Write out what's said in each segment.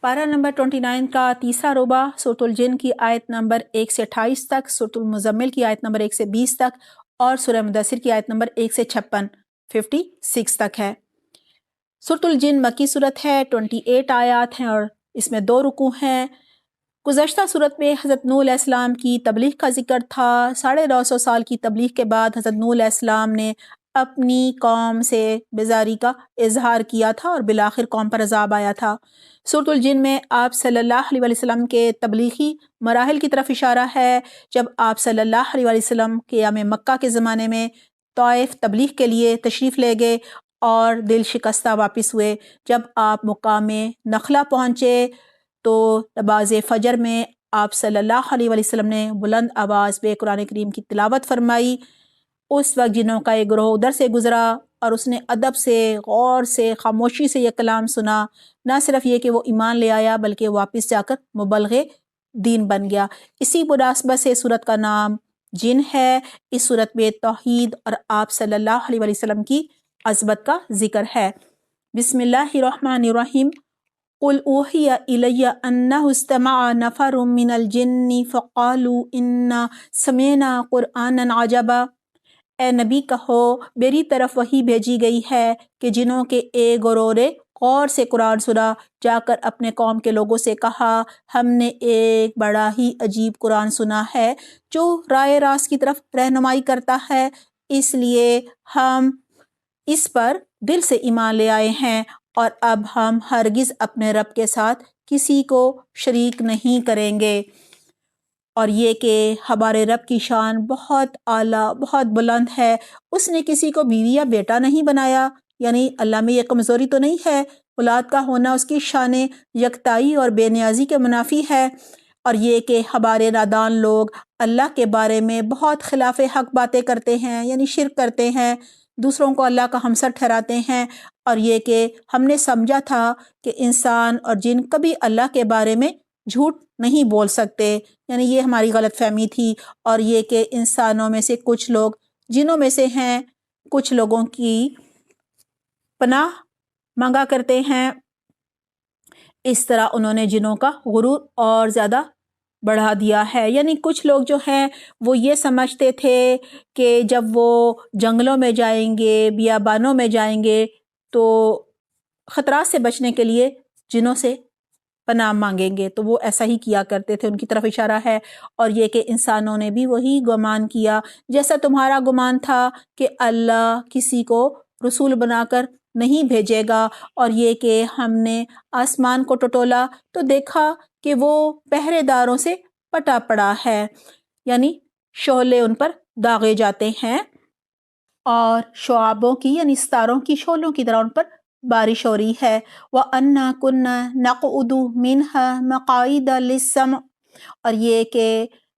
پارہ نمبر 29 کا تیسرا ربع سورۃ الجن کی آیت نمبر 1 سے 28 تک، سورۃ المزمل کی آیت نمبر 1 سے 20 تک اور سورہ مدثر کی آیت نمبر 1 سے 56 تک ہے۔ سورۃ الجن مکی صورت ہے، 28 آیات ہیں اور اس میں 2 رکوع ہیں۔ گزشتہ صورت میں حضرت نوح علیہ السلام کی تبلیغ کا ذکر تھا۔ 950 سال کی تبلیغ کے بعد حضرت نوح علیہ السلام نے اپنی قوم سے بیزاری کا اظہار کیا تھا اور بالآخر قوم پر عذاب آیا تھا۔ سورۃ الجن میں آپ صلی اللہ علیہ وسلم کے تبلیغی مراحل کی طرف اشارہ ہے۔ جب آپ صلی اللہ علیہ وسلم قیام مکہ کے زمانے میں طائف تبلیغ کے لیے تشریف لے گئے اور دل شکستہ واپس ہوئے، جب آپ مقام نخلہ پہنچے تو نماز فجر میں آپ صلی اللہ علیہ وسلم نے بلند آواز پہ قرآن کریم کی تلاوت فرمائی۔ اس وقت جنوں کا ایک گروہ ادھر سے گزرا اور اس نے ادب سے، غور سے، خاموشی سے یہ کلام سنا۔ نہ صرف یہ کہ وہ ایمان لے آیا بلکہ واپس جا کر مبلغ دین بن گیا۔ اسی مناسبت سے سورت کا نام جن ہے۔ اس سورت میں توحید اور آپ صلی اللہ علیہ وسلم کی عظمت کا ذکر ہے۔ بسم اللہ الرحمن الرحیم۔ قل اوحی الی انہ استمع نفر من الجن فقالوا انا سمعنا قرآنا عجبا۔ اے نبی کہو، میری طرف وحی بھیجی گئی ہے کہ جنوں کے ایک گروہ نے غور سے قرآن سنا، جا کر اپنے قوم کے لوگوں سے کہا، ہم نے ایک بڑا ہی عجیب قرآن سنا ہے جو راہ راست کی طرف رہنمائی کرتا ہے، اس لیے ہم اس پر دل سے ایمان لے آئے ہیں اور اب ہم ہرگز اپنے رب کے ساتھ کسی کو شریک نہیں کریں گے۔ اور یہ کہ ہمارے رب کی شان بہت اعلیٰ، بہت بلند ہے۔ اس نے کسی کو بیوی یا بیٹا نہیں بنایا، یعنی اللہ میں یہ کمزوری تو نہیں ہے۔ اولاد کا ہونا اس کی شان یکتائی اور بے نیازی کے منافی ہے۔ اور یہ کہ ہمارے نادان لوگ اللہ کے بارے میں بہت خلاف حق باتیں کرتے ہیں، یعنی شرک کرتے ہیں، دوسروں کو اللہ کا ہمسر ٹھہراتے ہیں۔ اور یہ کہ ہم نے سمجھا تھا کہ انسان اور جن کبھی اللہ کے بارے میں جھوٹ نہیں بول سکتے، یعنی یہ ہماری غلط فہمی تھی۔ اور یہ کہ انسانوں میں سے کچھ لوگ جنوں میں سے ہیں، کچھ لوگوں کی پناہ مانگا کرتے ہیں۔ اس طرح انہوں نے جنوں کا غرور اور زیادہ بڑھا دیا ہے، یعنی کچھ لوگ جو ہیں وہ یہ سمجھتے تھے کہ جب وہ جنگلوں میں جائیں گے، بیابانوں میں جائیں گے تو خطرات سے بچنے کے لیے جنوں سے پناہ مانگیں گے، تو وہ ایسا ہی کیا کرتے تھے، ان کی طرف اشارہ ہے۔ اور یہ کہ انسانوں نے بھی وہی گمان کیا جیسا تمہارا گمان تھا کہ اللہ کسی کو رسول بنا کر نہیں بھیجے گا۔ اور یہ کہ ہم نے آسمان کو ٹٹولا تو دیکھا کہ وہ پہرے داروں سے پٹا پڑا ہے، یعنی شعلے ان پر داغے جاتے ہیں اور شعابوں کی یعنی ستاروں کی شعلوں کی طرح ان پر بارش ہو رہی ہے۔ وَأَنَّا كُنَّا نَقْعُدُ مِنْهَا مَقَاعِدَ لِلسَّمْعِ۔ اور یہ کہ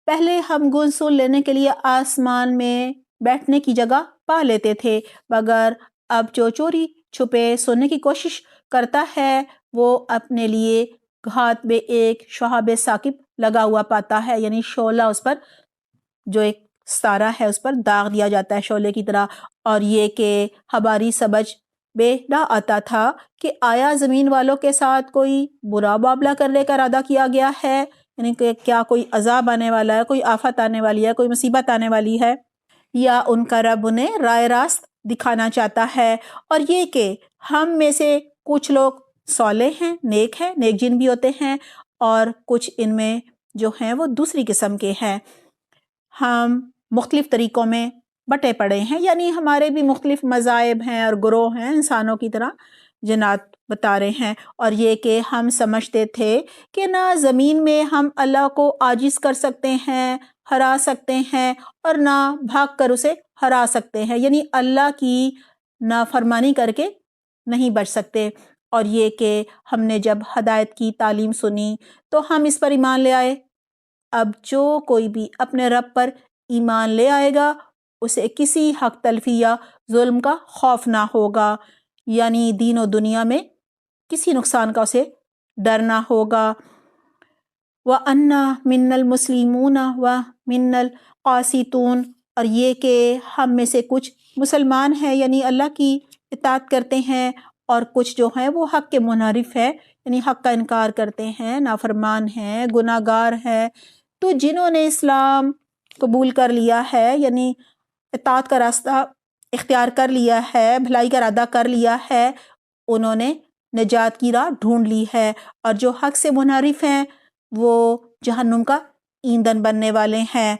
پہلے ہم گن سن لینے کے لیے آسمان میں بیٹھنے کی جگہ پا لیتے تھے، مگر اب جو چوری چھپے سننے کی کوشش کرتا ہے وہ اپنے لیے ہاتھ میں ایک شہاب ثاقب لگا ہوا پاتا ہے، یعنی شعلہ اس پر جو ایک ستارہ ہے اس پر داغ دیا جاتا ہے شعلے کی طرح۔ اور یہ کہ ہماری سمجھ میں نہ آتا تھا کہ آیا زمین والوں کے ساتھ کوئی برا معاملہ کرنے کا ارادہ کیا گیا ہے، یعنی کہ کیا کوئی عذاب آنے والا ہے، کوئی آفت آنے والی ہے، کوئی مصیبت آنے والی ہے، یا ان کا رب انہیں راہ راست دکھانا چاہتا ہے۔ اور یہ کہ ہم میں سے کچھ لوگ صالح ہیں، نیک جن بھی ہوتے ہیں، اور کچھ ان میں جو ہیں وہ دوسری قسم کے ہیں۔ ہم مختلف طریقوں میں بٹے پڑے ہیں، یعنی ہمارے بھی مختلف مذاہب ہیں اور گروہ ہیں، انسانوں کی طرح جنات بتا رہے ہیں۔ اور یہ کہ ہم سمجھتے تھے کہ نہ زمین میں ہم اللہ کو عاجز کر سکتے ہیں، ہرا سکتے ہیں، اور نہ بھاگ کر اسے ہرا سکتے ہیں، یعنی اللہ کی نافرمانی کر کے نہیں بچ سکتے۔ اور یہ کہ ہم نے جب ہدایت کی تعلیم سنی تو ہم اس پر ایمان لے آئے۔ اب جو کوئی بھی اپنے رب پر ایمان لے آئے گا اسے کسی حق تلفی یا ظلم کا خوف نہ ہوگا، یعنی دین و دنیا میں کسی نقصان کا اسے ڈر نہ ہوگا۔ وَأَنَّا مِنَّا الْمُسْلِمُونَ وَمِنَّا الْقَاسِطُونَ۔ اور یہ کہ ہم میں سے کچھ مسلمان ہیں، یعنی اللہ کی اطاعت کرتے ہیں، اور کچھ جو ہیں وہ حق کے منحرف ہے، یعنی حق کا انکار کرتے ہیں، نافرمان ہیں، گناہ گار ہیں، تو جنہوں نے اسلام قبول کر لیا ہے، یعنی اطاعت کا راستہ اختیار کر لیا ہے، بھلائی کا ارادہ کر لیا ہے، انہوں نے نجات کی راہ ڈھونڈ لی ہے، اور جو حق سے منحرف ہیں وہ جہنم کا ایندھن بننے والے ہیں۔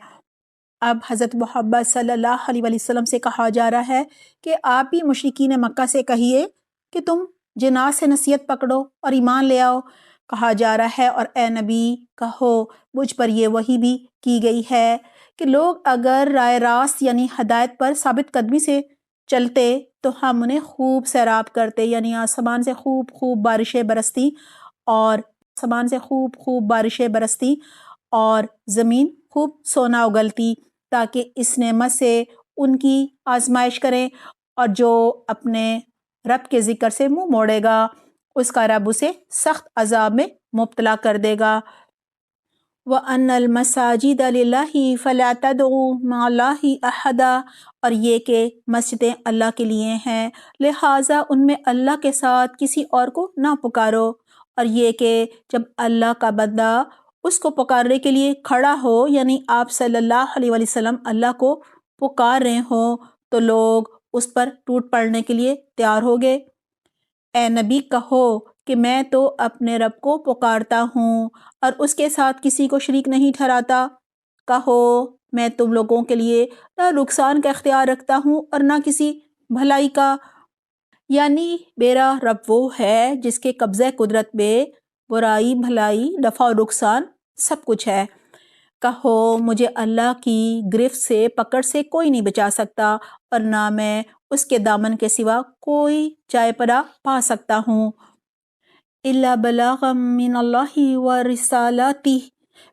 اب حضرت محمد صلی اللہ علیہ وسلم سے کہا جا رہا ہے کہ آپ بھی مشرکین مکہ سے کہیے کہ تم جنات سے نصیحت پکڑو اور ایمان لے آؤ۔ کہا جا رہا ہے اور اے نبی کہو مجھ پر یہ وحی بھی کی گئی ہے کہ لوگ اگر رائے راست یعنی ہدایت پر ثابت قدمی سے چلتے تو ہم انہیں خوب سیراب کرتے، یعنی آسمان سے خوب خوب بارشیں برستی اور زمین خوب سونا اگلتی، تاکہ اس نعمت سے ان کی آزمائش کریں، اور جو اپنے رب کے ذکر سے منہ موڑے گا اس کا رب اسے سخت عذاب میں مبتلا کر دے گا۔ وَأَنَّ الْمَسَاجِدَ لِلَّهِ فَلَا تَدْعُوا مَعَ اللَّهِ أَحَدًا، اور یہ کہ مسجدیں اللہ کے لیے ہیں، لہٰذا ان میں اللہ کے ساتھ کسی اور کو نہ پکارو۔ اور یہ کہ جب اللہ کا بندہ اس کو پکارنے کے لیے کھڑا ہو، یعنی آپ صلی اللہ علیہ وسلم اللہ کو پکار رہے ہوں، تو لوگ اس پر ٹوٹ پڑنے کے لیے تیار ہو گئے۔ اے نبی کہو کہ میں تو اپنے رب کو پکارتا ہوں اور اس کے ساتھ کسی کو شریک نہیں ٹھہراتا۔ کہو میں تم لوگوں کے لیے نہ نقصان کا اختیار رکھتا ہوں اور نہ کسی بھلائی کا، یعنی میرا رب وہ ہے جس کے قبضہ قدرت میں برائی بھلائی نفع و نقصان سب کچھ ہے۔ کہو مجھے اللہ کی گرفت سے پکڑ سے کوئی نہیں بچا سکتا اور نہ میں اس کے دامن کے سوا کوئی جائے پناہ پا سکتا ہوں۔ الا بلاغا من اللہ ورسالاتہ،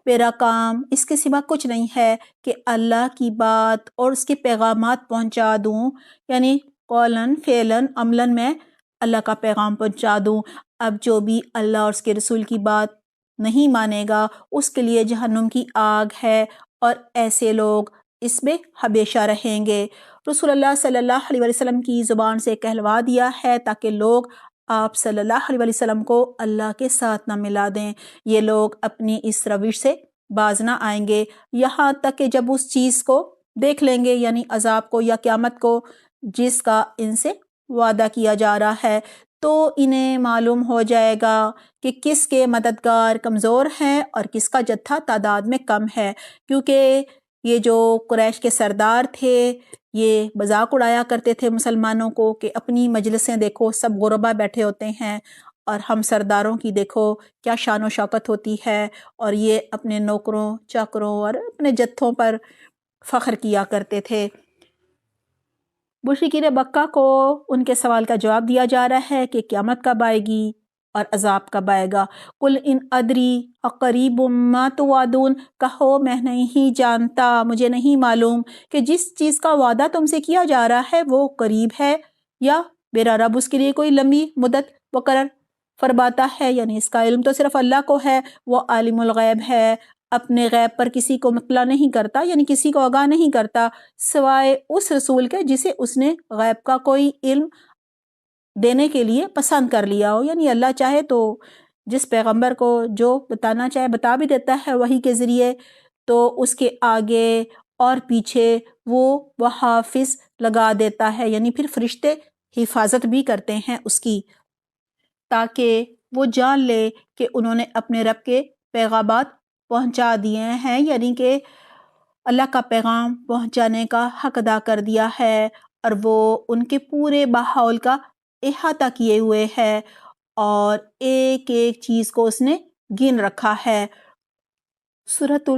میرا کام اس کے سوا کچھ نہیں ہے کہ اللہ کی بات اور اس کے پیغامات پہنچا دوں، یعنی قولاً فعلاً عملاً میں اللہ کا پیغام پہنچا دوں۔ اب جو بھی اللہ اور اس کے رسول کی بات نہیں مانے گا اس کے لیے جہنم کی آگ ہے، اور ایسے لوگ اس میں ہمیشہ رہیں گے۔ رسول اللہ صلی اللہ علیہ وسلم کی زبان سے کہلوا دیا ہے تاکہ لوگ آپ صلی اللہ علیہ وسلم کو اللہ کے ساتھ نہ ملا دیں۔ یہ لوگ اپنی اس روش سے باز نہ آئیں گے یہاں تک کہ جب اس چیز کو دیکھ لیں گے، یعنی عذاب کو یا قیامت کو، جس کا ان سے وعدہ کیا جا رہا ہے، تو انہیں معلوم ہو جائے گا کہ کس کے مددگار کمزور ہیں اور کس کا جتھا تعداد میں کم ہے، کیونکہ یہ جو قریش کے سردار تھے یہ مذاق اڑایا کرتے تھے مسلمانوں کو کہ اپنی مجلسیں دیکھو سب غربا بیٹھے ہوتے ہیں اور ہم سرداروں کی دیکھو کیا شان و شوکت ہوتی ہے، اور یہ اپنے نوکروں چاکروں اور اپنے جتھوں پر فخر کیا کرتے تھے۔ مشرکین مکہ کو ان کے سوال کا جواب دیا جا رہا ہے کہ قیامت کب آئے گی اور عذاب کب آئے گا۔ قل ان ادری اقریب ما توعدون، کہو میں نہیں جانتا، مجھے نہیں معلوم کہ جس چیز کا وعدہ تم سے کیا جا رہا ہے وہ قریب ہے یا میرا رب اس کے لیے کوئی لمبی مدت مقرر فرماتا ہے، یعنی اس کا علم تو صرف اللہ کو ہے، وہ عالم الغیب ہے، اپنے غیب پر کسی کو مطلع نہیں کرتا، یعنی کسی کو آگاہ نہیں کرتا سوائے اس رسول کے جسے اس نے غیب کا کوئی علم دینے کے لیے پسند کر لیا ہو، یعنی اللہ چاہے تو جس پیغمبر کو جو بتانا چاہے بتا بھی دیتا ہے وحی کے ذریعے، تو اس کے آگے اور پیچھے وہ حافظ لگا دیتا ہے، یعنی پھر فرشتے حفاظت بھی کرتے ہیں اس کی، تاکہ وہ جان لے کہ انہوں نے اپنے رب کے پیغامات پہنچا دیے ہیں، یعنی کہ اللہ کا پیغام پہنچانے کا حق ادا کر دیا ہے، اور وہ ان کے پورے ماحول کا احاطہ کیے ہوئے ہے اور ایک ایک چیز کو اس نے گن رکھا ہے۔ سورۃ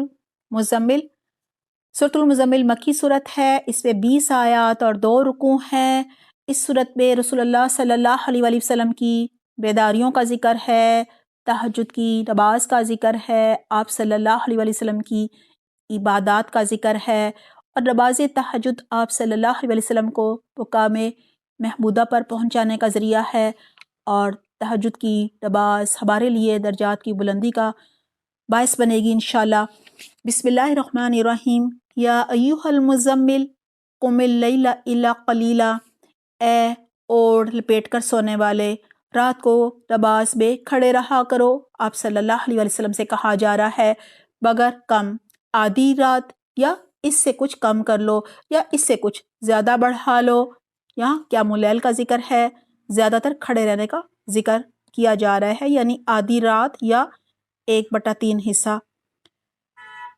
المزمل مکی صورت ہے، اس میں 20 آیات اور 2 رکوع ہیں۔ اس صورت میں رسول اللہ صلی اللہ علیہ وآلہ وسلم کی بیداریوں کا ذکر ہے، تہجد کی نماز کا ذکر ہے، آپ صلی اللہ علیہ وآلہ وسلم کی عبادات کا ذکر ہے، اور نماز تہجد آپ صلی اللہ علیہ وسلم کو مقام محمودہ پر پہنچانے کا ذریعہ ہے، اور تہجد کی نماز ہمارے لیے درجات کی بلندی کا باعث بنے گی انشاءاللہ۔ بسم اللہ الرحمن الرحیم۔ یا ایھا المزمل قم اللیل الا قلیلا، اے اوڑھ لپیٹ کر سونے والے، رات کو نماز میں کھڑے رہا کرو. آپ صلی اللہ علیہ وسلم سے کہا جا رہا ہے مگر کم آدھی رات یا اس سے کچھ کم کر لو یا اس سے کچھ زیادہ بڑھا لو. یہاں قیام اللیل کا ذکر ہے، زیادہ تر کھڑے رہنے کا ذکر کیا جا رہا ہے، یعنی آدھی رات یا 1/3 حصہ.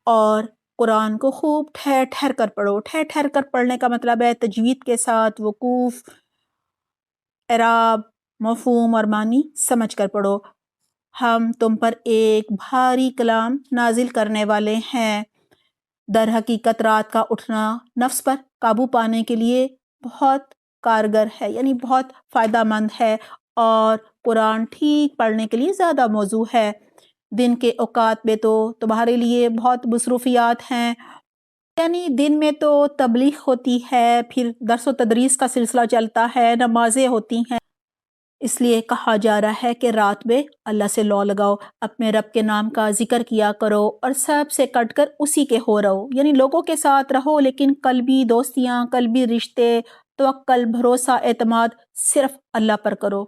اور قرآن کو خوب ٹھہر ٹھہر کر پڑھو. ٹھہر ٹھہر کر پڑھنے کا مطلب ہے تجوید کے ساتھ وقوف، اعراب، مفہوم اور معنی سمجھ کر پڑھو. ہم تم پر ایک بھاری کلام نازل کرنے والے ہیں. در حقیقت رات کا اٹھنا نفس پر قابو پانے کے لیے بہت کارگر ہے، یعنی بہت فائدہ مند ہے، اور قرآن ٹھیک پڑھنے کے لیے زیادہ موزوں ہے. دن کے اوقات میں تو تمہارے لیے بہت مصروفیات ہیں، یعنی دن میں تو تبلیغ ہوتی ہے، پھر درس و تدریس کا سلسلہ چلتا ہے، نمازیں ہوتی ہیں. اس لیے کہا جا رہا ہے کہ رات میں اللہ سے لو لگاؤ، اپنے رب کے نام کا ذکر کیا کرو اور سب سے کٹ کر اسی کے ہو رہو. یعنی لوگوں کے ساتھ رہو لیکن قلبی دوستیاں، قلبی رشتے، توکل، بھروسہ، اعتماد صرف اللہ پر کرو.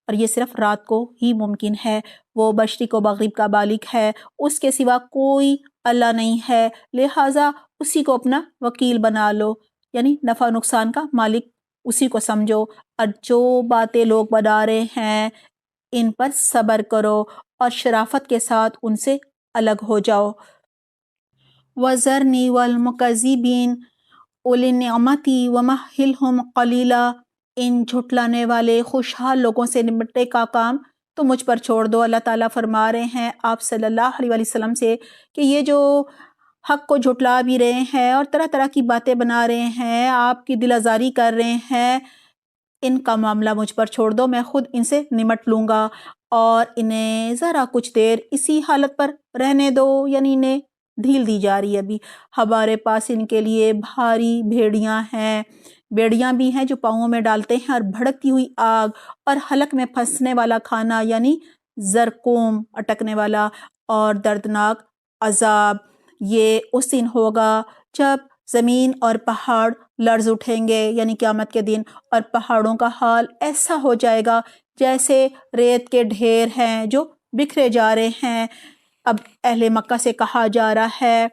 اور یہ صرف رات کو ہی ممکن ہے. وہ مشرق و مغرب کا مالک ہے، اس کے سوا کوئی اللہ نہیں ہے، لہٰذا اسی کو اپنا وکیل بنا لو. یعنی نفع نقصان کا مالک اسی کو سمجھو، اور جو باتیں لوگ بنا رہے ہیں ان پر صبر کرو اور شرافت کے ساتھ ان سے الگ ہو جاؤ. وَذَرْنِي وَالْمُكَذِّبِينَ أُولِي النِّعْمَةِ وَمَهِّلْهُمْ قَلِيلًا. ان جھٹلانے والے خوشحال لوگوں سے نمٹنے کا کام تو مجھ پر چھوڑ دو. اللہ تعالیٰ فرما رہے ہیں آپ صلی اللہ علیہ وسلم سے کہ یہ جو حق کو جھٹلا بھی رہے ہیں اور طرح طرح کی باتیں بنا رہے ہیں، آپ کی دل آزاری کر رہے ہیں، ان کا معاملہ مجھ پر چھوڑ دو، میں خود ان سے نمٹ لوں گا. اور انہیں ذرا کچھ دیر اسی حالت پر رہنے دو، یعنی انہیں ڈھیل دی جا رہی ہے. ابھی ہمارے پاس ان کے لیے بھاری بھیڑیاں ہیں، بیڑیاں بھی ہیں جو پاؤں میں ڈالتے ہیں، اور بھڑکتی ہوئی آگ اور حلق میں پھنسنے والا کھانا یعنی زرقوم اٹکنے والا اور دردناک عذاب. یہ اس دن ہوگا جب زمین اور پہاڑ لرز اٹھیں گے، یعنی قیامت کے دن، اور پہاڑوں کا حال ایسا ہو جائے گا جیسے ریت کے ڈھیر ہیں جو بکھرے جا رہے ہیں. اب اہل مکہ سے کہا جا رہا ہے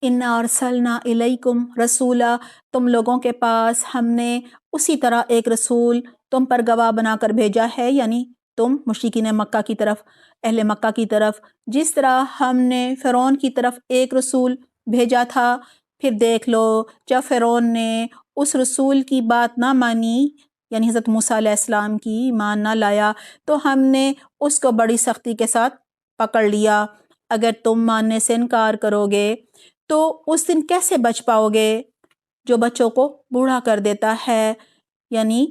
اِنَّا أَرْسَلْنَا إِلَيْكُمْ رَسُولًا، تم لوگوں کے پاس ہم نے اسی طرح ایک رسول تم پر گواہ بنا کر بھیجا ہے، یعنی تم مشرکین مکہ کی طرف، اہل مکہ کی طرف، جس طرح ہم نے فرعون کی طرف ایک رسول بھیجا تھا. پھر دیکھ لو جب فرعون نے اس رسول کی بات نہ مانی، یعنی حضرت موسیٰ علیہ السلام کی ایمان نہ لایا، تو ہم نے اس کو بڑی سختی کے ساتھ پکڑ لیا. اگر تم ماننے سے انکار کرو گے تو اس دن کیسے بچ پاؤ گے جو بچوں کو بوڑھا کر دیتا ہے. یعنی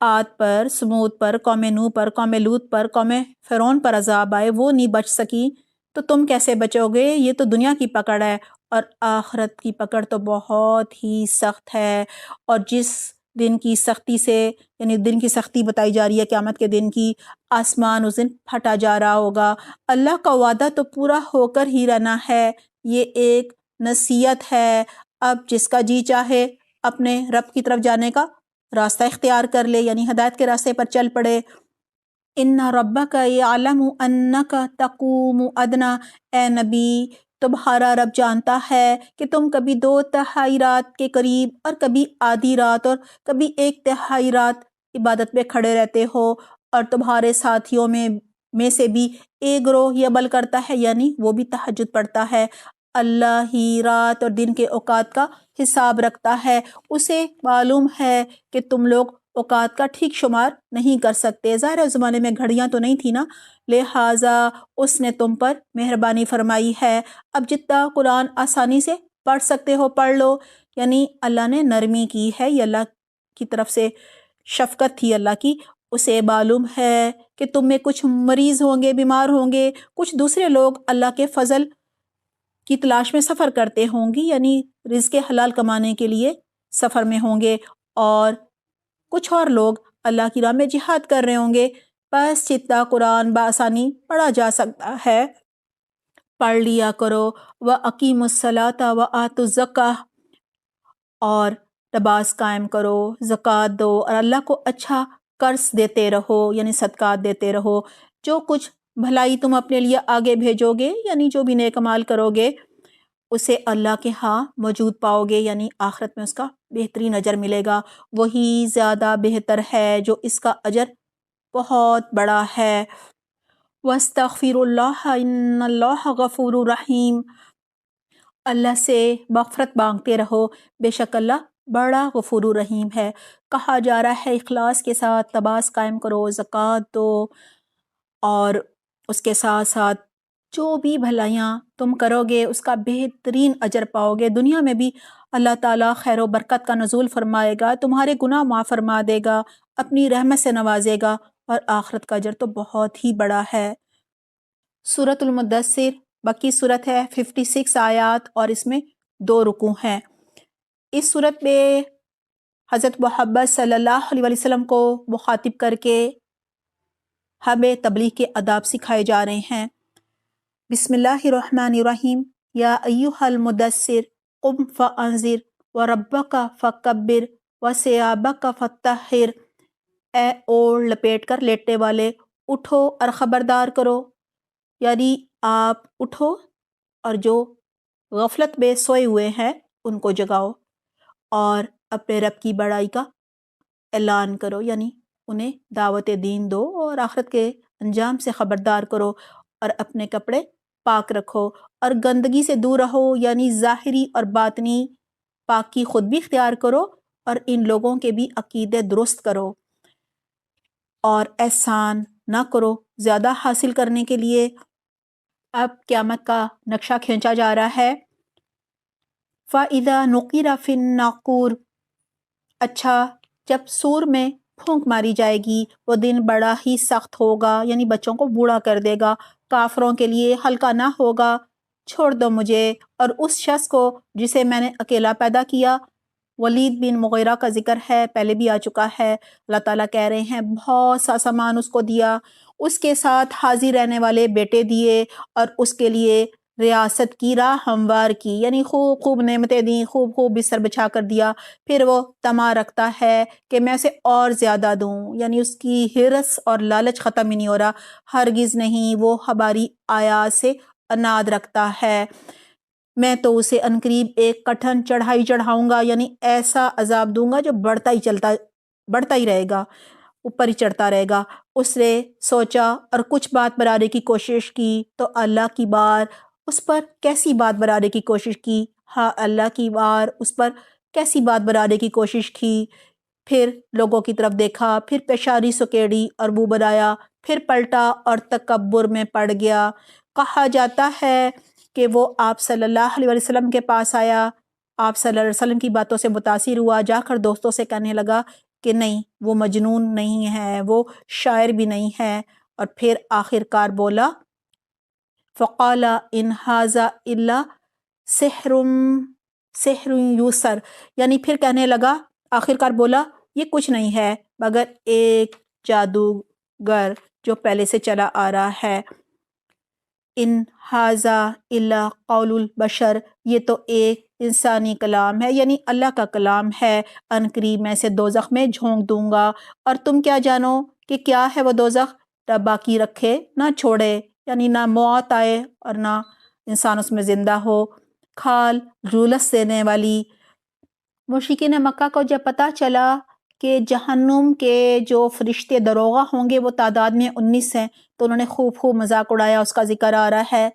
عاد پر، سمود پر، قوم نوح پر، قوم لوط پر، قوم فرعون پر عذاب آئے، وہ نہیں بچ سکی تو تم کیسے بچو گے. یہ تو دنیا کی پکڑ ہے، اور آخرت کی پکڑ تو بہت ہی سخت ہے. اور جس دن کی سختی سے، یعنی دن کی سختی بتائی جا رہی ہے قیامت کے دن کی، آسمان اس دن پھٹا جا رہا ہوگا. اللہ کا وعدہ تو پورا ہو کر ہی رہنا ہے. یہ ایک نصیحت ہے. اب جس کا جی چاہے اپنے رب کی طرف جانے کا راستہ اختیار کر لے، یعنی ہدایت کے راستے پر چل پڑے. ان ربک یعلم انک تقوم ادنی، اے نبی تمہارا رب جانتا ہے کہ تم کبھی 2/3 رات کے قریب اور کبھی آدھی رات اور کبھی 1/3 رات عبادت میں کھڑے رہتے ہو، اور تمہارے ساتھیوں میں سے بھی ایک گروہ یہ عمل کرتا ہے، یعنی وہ بھی تہجد پڑھتا ہے. اللہ ہی رات اور دن کے اوقات کا حساب رکھتا ہے. اسے معلوم ہے کہ تم لوگ اوقات کا ٹھیک شمار نہیں کر سکتے. ظاہر ہے اس زمانے میں گھڑیاں تو نہیں تھی نا، لہٰذا اس نے تم پر مہربانی فرمائی ہے. اب جتنا قرآن آسانی سے پڑھ سکتے ہو پڑھ لو، یعنی اللہ نے نرمی کی ہے، یہ اللہ کی طرف سے شفقت تھی اللہ کی. اسے معلوم ہے کہ تم میں کچھ مریض ہوں گے، بیمار ہوں گے، کچھ دوسرے لوگ اللہ کے فضل کی تلاش میں سفر کرتے ہوں گی، یعنی رزق حلال کمانے کے لیے سفر میں ہوں گے، اور کچھ اور لوگ اللہ کی راہ میں جہاد کر رہے ہوں گے. بس جتنا قرآن بآسانی پڑھا جا سکتا ہے پڑھ لیا کرو. وَأَقِیمُوا الصَّلَاةَ وَآتُوا الزَّکَاةَ، اور نماز قائم کرو، زکوٰۃ دو، اور اللہ کو اچھا قرض دیتے رہو یعنی صدقات دیتے رہو. جو کچھ بھلائی تم اپنے لیے آگے بھیجو گے یعنی جو بھی نیک عمال کرو گے اسے اللہ کے ہاں موجود پاؤ گے یعنی آخرت میں اس کا بہترین اجر ملے گا. وہی زیادہ بہتر ہے جو اس کا اجر بہت بڑا ہے. وَاسْتَغْفِرُوا اللَّهَ إِنَّ اللَّهَ غَفُورٌ رَحِيمٌ. اللہ سے مغفرت مانگتے رہو، بے شک اللہ بڑا غفور رحیم ہے. کہا جا رہا ہے اخلاص کے ساتھ نماز قائم کرو، زکوٰۃ دو، اور اس کے ساتھ ساتھ جو بھی بھلائیاں تم کرو گے اس کا بہترین اجر پاؤ گے. دنیا میں بھی اللہ تعالیٰ خیر و برکت کا نزول فرمائے گا، تمہارے گناہ معاف فرما دے گا، اپنی رحمت سے نوازے گا، اور آخرت کا اجر تو بہت ہی بڑا ہے. سورۃ المدثر مکی صورت ہے، 56 آیات اور اس میں 2 رکوع ہیں. اس صورت میں حضرت محمد صلی اللہ علیہ وسلم کو مخاطب کر کے ہمیں تبلیغ کے آداب سکھائے جا رہے ہیں. بسم اللہ الرحمن الرحیم. یا ایھا المدثر قم فانذر وربک فکبر وثیابک فطہر. اے اوڑھ لپیٹ کر لیٹنے والے، اٹھو اور خبردار کرو، یعنی آپ اٹھو اور جو غفلت میں سوئے ہوئے ہیں ان کو جگاؤ، اور اپنے رب کی بڑائی کا اعلان کرو یعنی انہیں دعوت دین دو اور آخرت کے انجام سے خبردار کرو، اور اپنے کپڑے پاک رکھو اور گندگی سے دور رہو یعنی ظاہری اور باطنی پاکی خود بھی اختیار کرو اور ان لوگوں کے بھی عقیدے درست کرو، اور احسان نہ کرو زیادہ حاصل کرنے کے لیے. اب قیامت کا نقشہ کھینچا جا رہا ہے. فَإِذَا نُقِرَ فِي النَّاقُورِ. اچھا جب سور میں پھونک ماری جائے گی وہ دن بڑا ہی سخت ہوگا یعنی بچوں کو بوڑھا کر دے گا، کافروں کے لیے ہلکا نہ ہوگا. چھوڑ دو مجھے اور اس شخص کو جسے میں نے اکیلا پیدا کیا. ولید بن مغیرہ کا ذکر ہے، پہلے بھی آ چکا ہے. اللہ تعالیٰ کہہ رہے ہیں بہت سا سامان اس کو دیا، اس کے ساتھ حاضر رہنے والے بیٹے دیے، اور اس کے لیے ریاست کی راہ ہموار کی یعنی خوب خوب نعمتیں دیں، خوب خوب بستر بچھا کر دیا. پھر وہ طمع رکھتا ہے کہ میں اسے اور زیادہ دوں یعنی اس کی حرص اور لالچ ختم ہی نہیں ہو رہا. ہرگز نہیں، وہ ہماری آیات سے عناد رکھتا ہے. میں تو اسے عنقریب ایک کٹھن چڑھائی چڑھاؤں گا یعنی ایسا عذاب دوں گا جو بڑھتا ہی رہے گا، اوپر ہی چڑھتا رہے گا. اس نے سوچا اور کچھ بات بنانے کی کوشش کی تو اللہ کی بار اس پر کیسی بات بنانے کی کوشش کی. ہاں اللہ کی بار اس پر کیسی بات بنانے کی کوشش کی. پھر لوگوں کی طرف دیکھا، پھر پیشانی سکیڑی اور منہ بنایا، پھر پلٹا اور تکبر میں پڑ گیا. کہا جاتا ہے کہ وہ آپ صلی اللہ علیہ وسلم کے پاس آیا، آپ صلی اللہ علیہ وسلم کی باتوں سے متاثر ہوا، جا کر دوستوں سے کہنے لگا کہ نہیں وہ مجنون نہیں ہے، وہ شاعر بھی نہیں ہے. اور پھر آخر کار بولا فقال ان ھذا الا سحر یوسر، یعنی پھر کہنے لگا، آخر کار بولا یہ کچھ نہیں ہے مگر ایک جادوگر جو پہلے سے چلا آ رہا ہے. ان ھذا الا قول البشر، یہ تو ایک انسانی کلام ہے یعنی اللہ کا کلام ہے. عنقریب میں سے دوزخ میں جھونک دوں گا، اور تم کیا جانو کہ کیا ہے وہ دوزخ؟ نہ باقی رکھے نہ چھوڑے یعنی نہ موت آئے اور نہ انسان اس میں زندہ ہو. کھال جولس دینے والی. مشرکین مکہ کو جب پتہ چلا کہ جہنم کے جو فرشتے دروغہ ہوں گے وہ تعداد میں 19 ہیں تو انہوں نے خوب خوب مذاق اڑایا. اس کا ذکر آ رہا ہے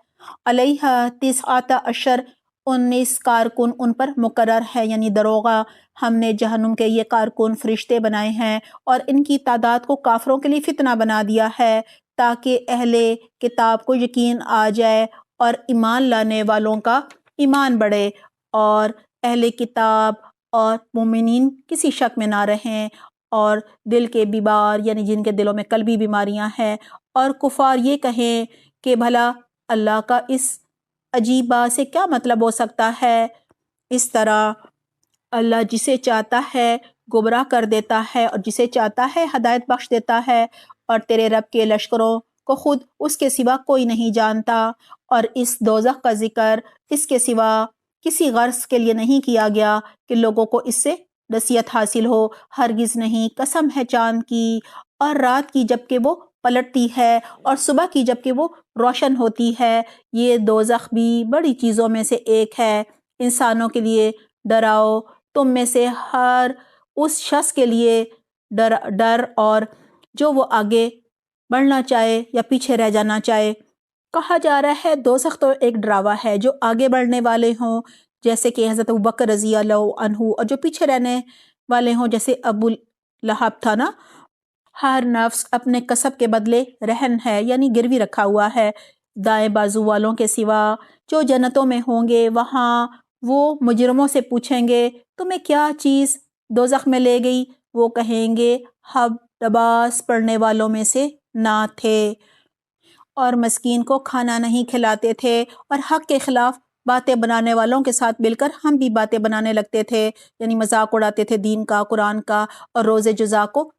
علیہ 19 19 کارکن ان پر مقرر ہے یعنی دروغہ. ہم نے جہنم کے یہ کارکن فرشتے بنائے ہیں اور ان کی تعداد کو کافروں کے لیے فتنہ بنا دیا ہے تاکہ اہل کتاب کو یقین آ جائے اور ایمان لانے والوں کا ایمان بڑھے، اور اہل کتاب اور مومنین کسی شک میں نہ رہیں، اور دل کے بیمار یعنی جن کے دلوں میں قلبی بیماریاں ہیں اور کفار یہ کہیں کہ بھلا اللہ کا اس عجیب بات سے کیا مطلب ہو سکتا ہے. اس طرح اللہ جسے چاہتا ہے گمراہ کر دیتا ہے اور جسے چاہتا ہے ہدایت بخش دیتا ہے، اور تیرے رب کے لشکروں کو خود اس کے سوا کوئی نہیں جانتا. اور اس دوزخ کا ذکر اس کے سوا کسی غرض کے لیے نہیں کیا گیا کہ لوگوں کو اس سے نصیحت حاصل ہو، ہرگز نہیں، قسم ہے چاند کی اور رات کی جب کہ وہ پلٹتی ہے اور صبح کی جب کہ وہ روشن ہوتی ہے، یہ دوزخ بھی بڑی چیزوں میں سے ایک ہے۔ انسانوں کے لیے ڈراؤ، تم میں سے ہر اس شخص کے لیے ڈر اور جو وہ آگے بڑھنا چاہے یا پیچھے رہ جانا چاہے۔ کہا جا رہا ہے دوزخ تو ایک ڈراوا ہے، جو آگے بڑھنے والے ہوں جیسے کہ حضرت ابوبکر رضی اللہ عنہ، اور جو پیچھے رہنے والے ہوں جیسے ابو لہب تھا نا۔ ہر نفس اپنے کسب کے بدلے رہن ہے، یعنی گروی رکھا ہوا ہے۔ دائیں بازو والوں کے سوا جو جنتوں میں ہوں گے، وہاں وہ مجرموں سے پوچھیں گے تمہیں کیا چیز دوزخ میں لے گئی؟ وہ کہیں گے ہم نماز پڑھنے والوں میں سے نہ تھے اور مسکین کو کھانا نہیں کھلاتے تھے، اور حق کے خلاف باتیں بنانے والوں کے ساتھ مل کر ہم بھی باتیں بنانے لگتے تھے، یعنی مذاق اڑاتے تھے دین کا، قرآن کا، اور روز جزا کو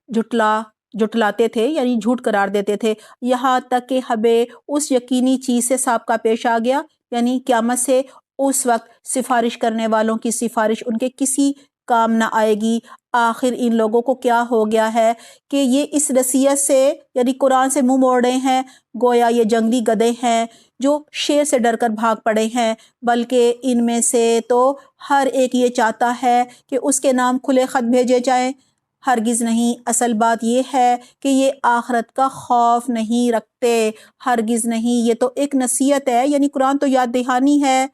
جھٹلاتے تھے، یعنی جھوٹ قرار دیتے تھے، یہاں تک کہ ہمیں اس یقینی چیز سے سابقہ پیش آ گیا، یعنی قیامت سے اس وقت سفارش کرنے والوں کی سفارش ان کے کسی کام نہ آئے گی۔ آخر ان لوگوں کو کیا ہو گیا ہے کہ یہ اس نصیحت سے یعنی قرآن سے منہ موڑ رہے ہیں، گویا یہ جنگلی گدھے ہیں جو شیر سے ڈر کر بھاگ پڑے ہیں، بلکہ ان میں سے تو ہر ایک یہ چاہتا ہے کہ اس کے نام کھلے خط بھیجے جائیں۔ ہرگز نہیں، اصل بات یہ ہے کہ یہ آخرت کا خوف نہیں رکھتے، ہرگز نہیں، یہ تو ایک نصیحت ہے، یعنی قرآن تو یاد دہانی ہے۔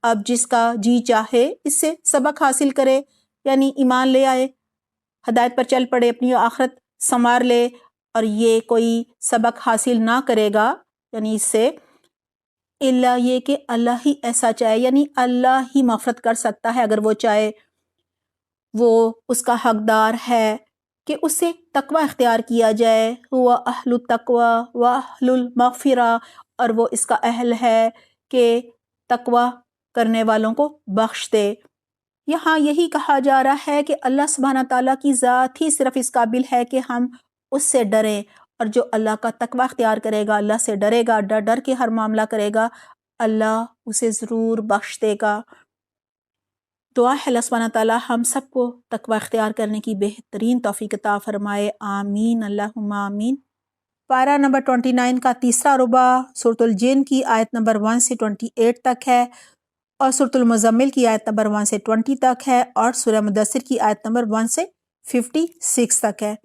اب جس کا جی چاہے اس سے سبق حاصل کرے، یعنی ایمان لے آئے، ہدایت پر چل پڑے، اپنی آخرت سنوار لے، اور یہ کوئی سبق حاصل نہ کرے گا یعنی اس سے، الا یہ کہ اللہ ہی ایسا چاہے، یعنی اللہ ہی مغفرت کر سکتا ہے اگر وہ چاہے، وہ اس کا حقدار ہے کہ اسے تقوی اختیار کیا جائے، ہوا اہل التقوی و اہل المغفرہ، اور وہ اس کا اہل ہے کہ تقوی کرنے والوں کو بخش دے۔ یہاں یہی کہا جا رہا ہے کہ اللہ سبحانہ تعالیٰ کی ذات ہی صرف اس قابل ہے کہ ہم اس سے ڈریں، اور جو اللہ کا تقوی اختیار کرے گا، اللہ سے ڈرے گا، ڈر ڈر کے ہر معاملہ کرے گا، اللہ اسے ضرور بخش دے گا۔ دعا ہے اللہ سبحانہ تعالیٰ ہم سب کو تقوی اختیار کرنے کی بہترین توفیق عطا فرمائے، آمین، اللہم آمین۔ پارہ نمبر 29 کا تیسرا ربع سورۃ الجن کی آیت نمبر 1 سے 28 تک ہے، اور سورۃ المزمل کی آیت نمبر 1 سے 20 تک ہے، اور سورہ مدثر کی آیت نمبر 1 سے 56 تک ہے۔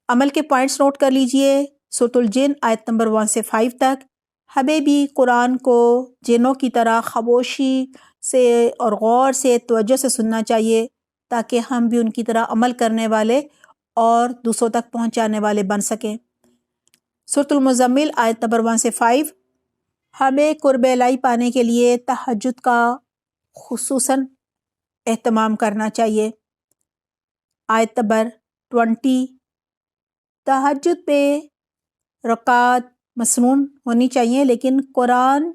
عمل کے پوائنٹس نوٹ کر لیجئے۔ سورۃ الجن آیت نمبر 1 سے 5 تک، ہمیں بھی قرآن کو جنوں کی طرح خاموشی سے اور غور سے توجہ سے سننا چاہیے، تاکہ ہم بھی ان کی طرح عمل کرنے والے اور دوسروں تک پہنچانے والے بن سکیں۔ سورۃ المزمل آیت نمبر 1 سے 5، ہمیں قرب الہی پانے کے لیے تہجد کا خصوصاً اہتمام کرنا چاہیے۔ آیت نمبر 20، تہجد پہ رکعت مسنون ہونی چاہیے، لیکن قرآن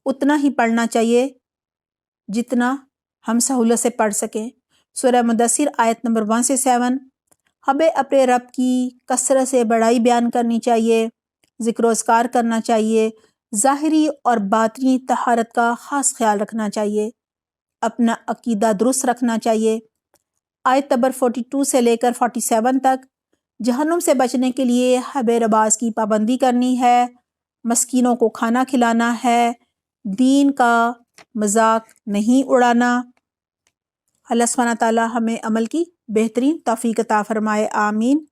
اتنا ہی پڑھنا چاہیے جتنا ہم سہولت سے پڑھ سکیں۔ سورہ مدثر آیت نمبر 1 سے 7، ہمیں اپنے رب کی کثرت سے بڑائی بیان کرنی چاہیے، ذکر و اذکار کرنا چاہیے، ظاہری اور باطنی طہارت کا خاص خیال رکھنا چاہیے، اپنا عقیدہ درست رکھنا چاہیے۔ آیت نمبر 42 سے لے کر 47 تک، جہنم سے بچنے کے لیے ہمیں نماز کی پابندی کرنی ہے، مسکینوں کو کھانا کھلانا ہے، دین کا مذاق نہیں اڑانا۔ اللہ سبحانہ تعالی ہمیں عمل کی بہترین توفیق عطا فرمائے، آمین۔